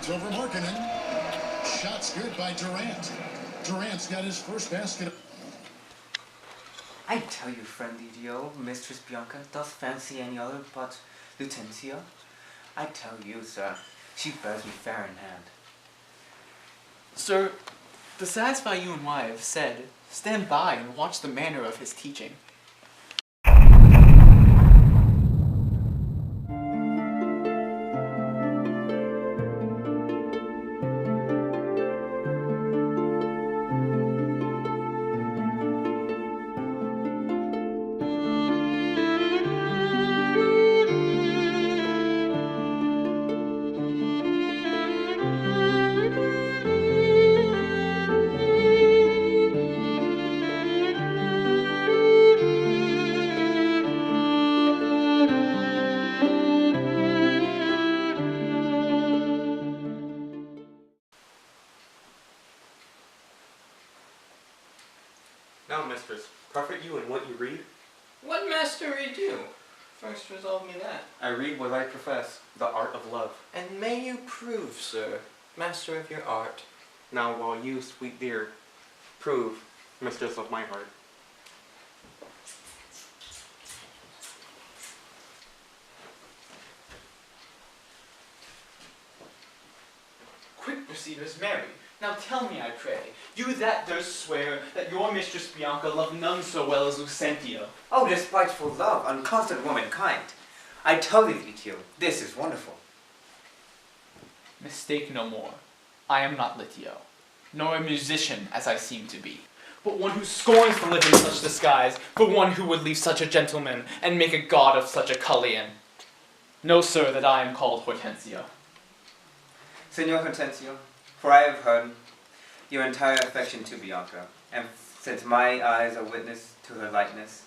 It's over Markkanen. Shot's good by Durant. Durant's got his first basket. I tell you, friend Idio, Mistress Bianca doth fancy any other but Lutencia. I tell you, sir, she bears me fair in hand. Sir, to satisfy you and why I have said, stand by and watch the manner of his teaching. Now, mistress, profit you in what you read? What mastery do? First resolve me that. I read what I profess, the art of love. And may you prove, sir, master of your art. Now, while you, sweet dear, prove, mistress of my heart. Quick, Receivers, marry. Now tell me, I pray, you that durst swear that your Mistress Bianca loved none so well as Lucentia. Oh, despiteful love, unconstant womankind! I tell thee, Litio, this is wonderful. Mistake no more. I am not Litio, nor a musician as I seem to be, but one who scorns to live in such disguise, for one who would leave such a gentleman, and make a god of such a cullion. Know, sir, that I am called Hortensio. Signor Hortensio, for I have heard your entire affection to Bianca, and since my eyes are witness to her likeness,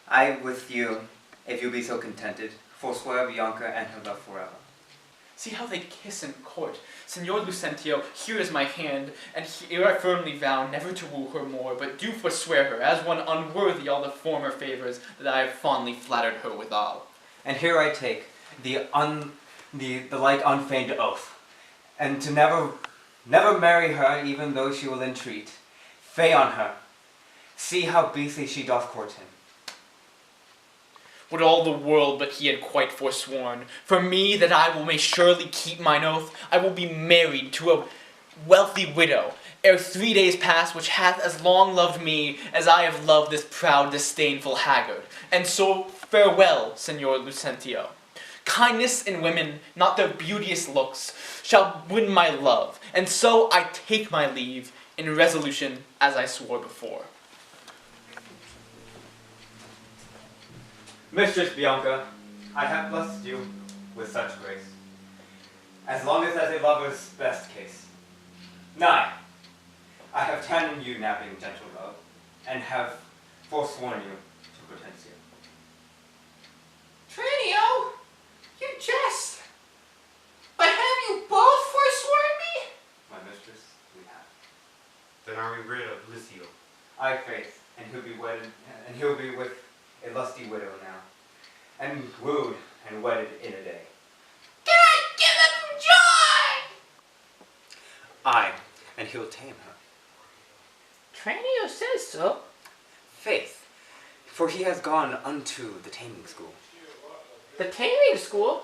I with you, if you be so contented, forswear Bianca and her love forever. See how they kiss in court. Signor Lucentio, here is my hand, and here I firmly vow never to woo her more, but do forswear her, as one unworthy all the former favours that I have fondly flattered her withal. And here I take the like unfeigned oath, and to never marry her, even though she will entreat. Fay on her. See how beastly she doth court him. Would all the world but he had quite forsworn. For me, that I will may surely keep mine oath, I will be married to a wealthy widow, ere 3 days pass, which hath as long loved me as I have loved this proud, disdainful haggard. And so farewell, Signor Lucentio. Kindness in women, not their beauteous looks, shall win my love, and so I take my leave, in resolution as I swore before. Mistress Bianca, I have blessed you with such grace, as long as a lover's best case. Nay, I have ta'en you napping, gentle love, and have forsworn you to Hortensio. Tranio, you jest. But have you both forsworn me? My mistress, we have. Then are we rid of Licio? I faith, and he'll be with a lusty widow now, and wooed and wedded in a day. God give him joy! Aye, and he'll tame her. Tranio says so. Faith, for he has gone unto the taming school. The taming school?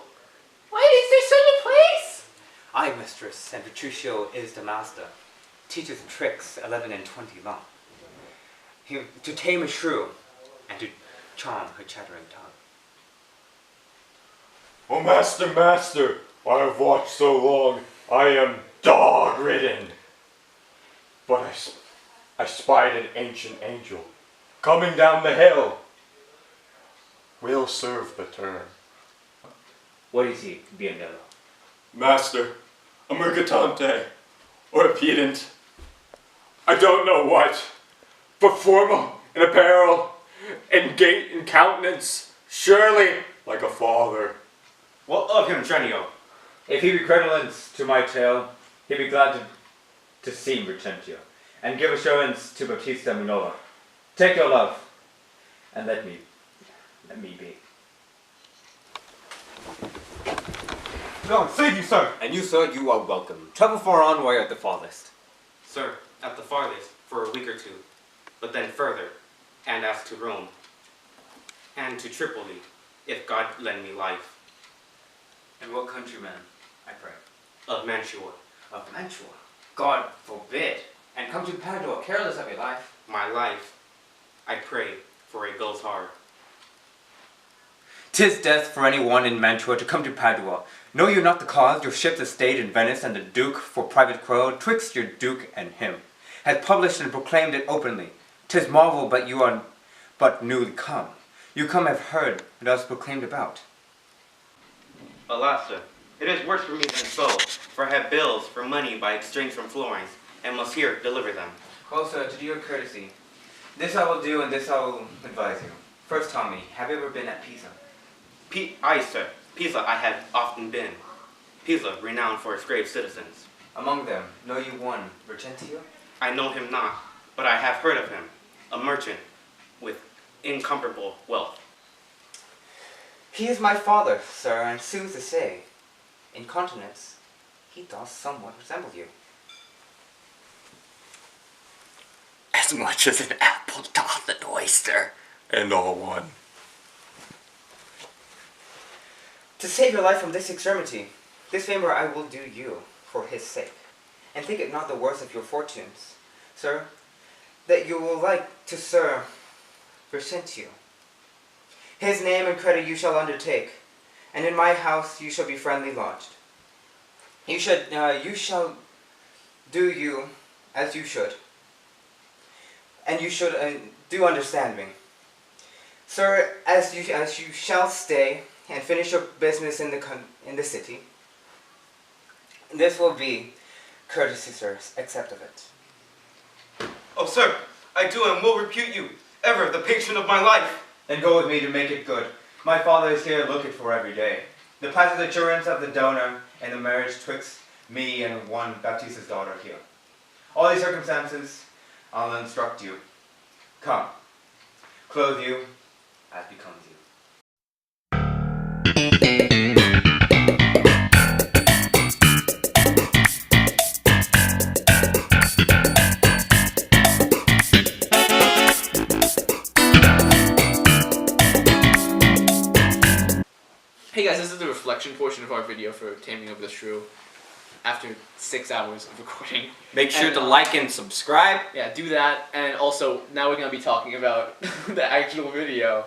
Why is there such a place? Aye, mistress, and Petruchio is the master. Teaches tricks 11 and 20 long. To tame a shrew, and to charm her chattering tongue. Oh, master, master, I have watched so long, I am dog-ridden. But I spied an ancient angel coming down the hill. Will serve the turn. What is he, Biendello? Master, a mercatante, or a pedant. I don't know what, but formal in apparel, in gait and countenance, surely like a father. What of him, Tranio? If he be credulent to my tale, he be glad to see Retentio, and give assurance to Baptista Minova. Take your love, and let me be. No, save you, sir! And you, sir, you are welcome. Travel far on or at the farthest. Sir, at the farthest, for a week or two, but then further, and as to Rome, and to Tripoli, if God lend me life, And what countryman, I pray? of Mantua, Of Mantua. God forbid. And come to Padua, careless of your life. my life, I pray, for it goes hard. 'Tis death for any one in Mantua to come to Padua. Know you not the cause? Your ship's estate in Venice, and the Duke, for private quarrel, twixt your Duke and him, hath published and proclaimed it openly. 'Tis marvel, but you are but newly come. You come have heard thus proclaimed about. Alas, sir, it is worse for me than so, for I have bills for money by exchange from Florence, and must here deliver them. Well, sir, to do you a courtesy, this I will do, and this I will advise you. First, tell me, have you ever been at Pisa? Aye, sir, Pisa I have often been. Pisa, renowned for its grave citizens. Among them, know you one, Vertentio? I know him not, but I have heard of him, a merchant with incomparable wealth. He is my father, sir, and sooth to say, in countenance, he doth somewhat resemble you. As much as an apple doth an oyster. And all one. To save your life from this extremity, this favor I will do you for his sake. And think it not the worst of your fortunes, sir, that you will like to Sir Vertentio. His name and credit you shall undertake, and in my house you shall be friendly lodged. You shall do you as you should, and you should do understand me, sir. As you shall stay and finish your business in the city. This will be courtesy, sir. Accept of it. Oh, sir, I do and will repute you, ever the patron of my life. Then go with me to make it good. My father is here looked for every day. The passive assurance of the donor and the marriage twixt me and one Baptista's daughter here. All these circumstances I'll instruct you. Come, clothe you as becomes you. Hey guys, this is the reflection portion of our video for Taming of the Shrew after 6 hours of recording. Make sure And, to like and subscribe. Yeah, do that, and also now we're gonna be talking about the actual video.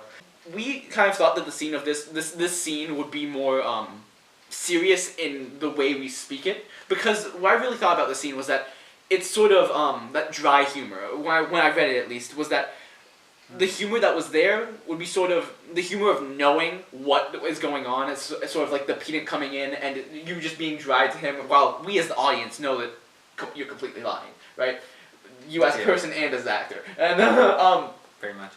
We kind of thought that the scene of this scene would be more serious in the way we speak it, because what I really thought about the scene was that it's sort of that dry humor. When I read it, at least, was that the humor that was there would be sort of the humor of knowing what is going on. It's sort of like the pedant coming in and you just being dry to him, while we as the audience know that you're completely lying, right? You as a person and as the actor. And Very much.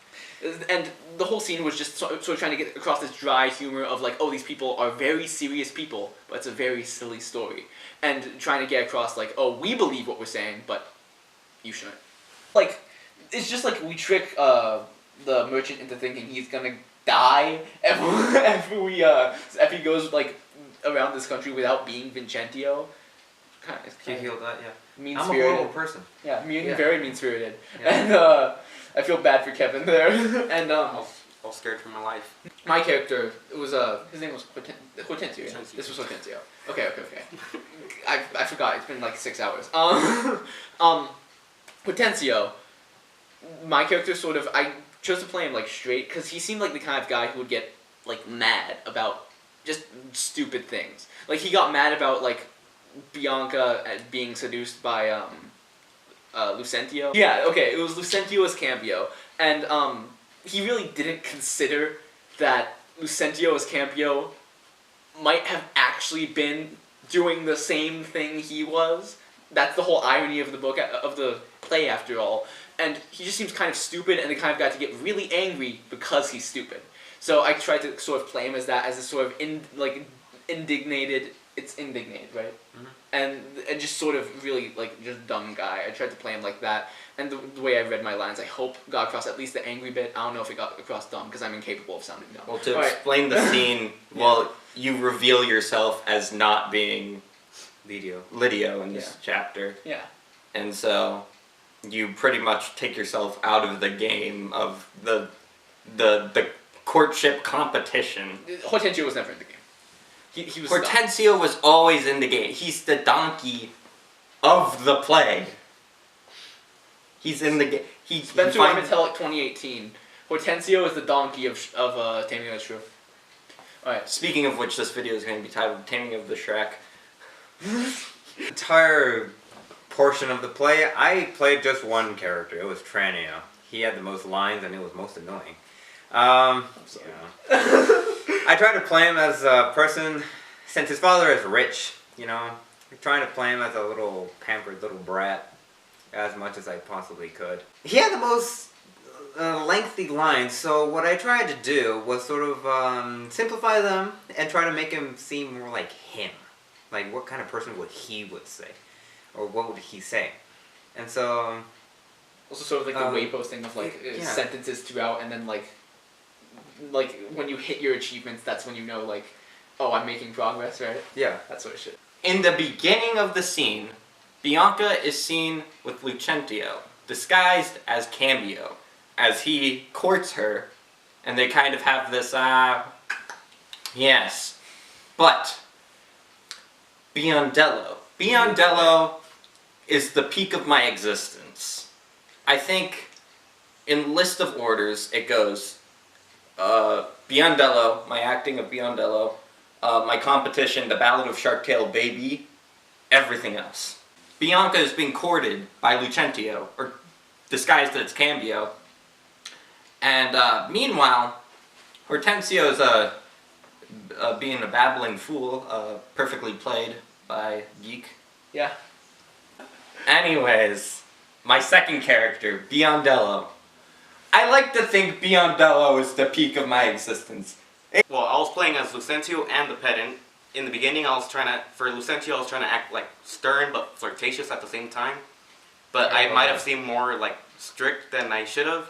and the whole scene was just sort of trying to get across this dry humor of like, oh, these people are very serious people, but it's a very silly story. And trying to get across like, oh, we believe what we're saying, but you shouldn't. Like, it's just like we trick the merchant into thinking he's gonna die if he goes like around this country without being Vincentio. You feel that, yeah. Mean I'm a spirited. horrible person. Yeah, Yeah. very mean spirited. Yeah. And I feel bad for Kevin there. And All scared for my life. my character, it was his name was Hortensio. Yeah? This was Hortensio. Okay. I forgot. It's been like 6 hours. Hortensio. My character sort of, I chose to play him like straight because he seemed like the kind of guy who would get like mad about just stupid things. Like he got mad about like Bianca being seduced by Lucentio. Yeah, okay, it was Lucentio as Campio, and he really didn't consider that Lucentio as Campio might have actually been doing the same thing he was. That's the whole irony of the book, of the play, after all. And he just seems kind of stupid and the kind of guy to get really angry because he's stupid. So I tried to sort of play him as that, as a sort of indignated. It's indignated, right? Mm-hmm. And just sort of really like just dumb guy. I tried to play him like that. And the way I read my lines, I hope got across at least the angry bit. I don't know if it got across dumb because I'm incapable of sounding dumb. Well, to All right. explain the scene, Yeah. you reveal yourself as not being Lydio. in this chapter. Yeah. And so you pretty much take yourself out of the game of the courtship competition. Hortensio was never in the game. He was Hortensio was always in the game. He's the donkey of the play. He's in the game. Spencer Armittellic 2018. Hortensio is the donkey of Taming of the Shrew. Alright. Speaking of which, this video is going to be titled Taming of the Shrek. Entire portion of the play, I played just one character. It was Tranio. He had the most lines and it was most annoying. I'm sorry. I tried to play him as a person, since his father is rich, you know, I'm trying to play him as a little pampered little brat as much as I possibly could. He had the most lengthy lines, so what I tried to do was sort of simplify them and try to make him seem more like him. Like, what kind of person would he say? Or what would he say? And so... Also sort of like the way posting of like sentences throughout, and then like when you hit your achievements, that's when you know like, oh, I'm making progress, right? Yeah. That sort of shit. In the beginning of the scene, Bianca is seen with Lucentio, disguised as Cambio, as he courts her, and they kind of have this, yes. But, Biendello is the peak of my existence. I think, in list of orders, it goes, Biendello, my acting of Biendello, my competition, the Ballad of Sharktail Baby, everything else. Bianca is being courted by Lucentio, or disguised as Cambio, and meanwhile, Hortensio's being a babbling fool, perfectly played by Geek. Yeah. Anyways, my second character, Biendello. I like to think Biendello is the peak of my existence. Well, I was playing as Lucentio and the pedant. In the beginning, for Lucentio, I was trying to act like stern but flirtatious at the same time. But I might have seemed more like strict than I should have.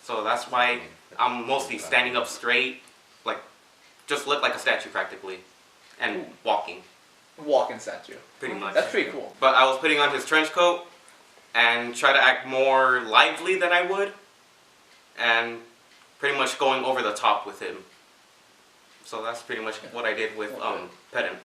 So that's why I'm mostly standing up straight, like just look like a statue practically, and walking. Walking statue. Pretty much. That's pretty cool. But I was putting on his trench coat and try to act more lively than I would, and pretty much going over the top with him. So that's pretty much what I did with pedant.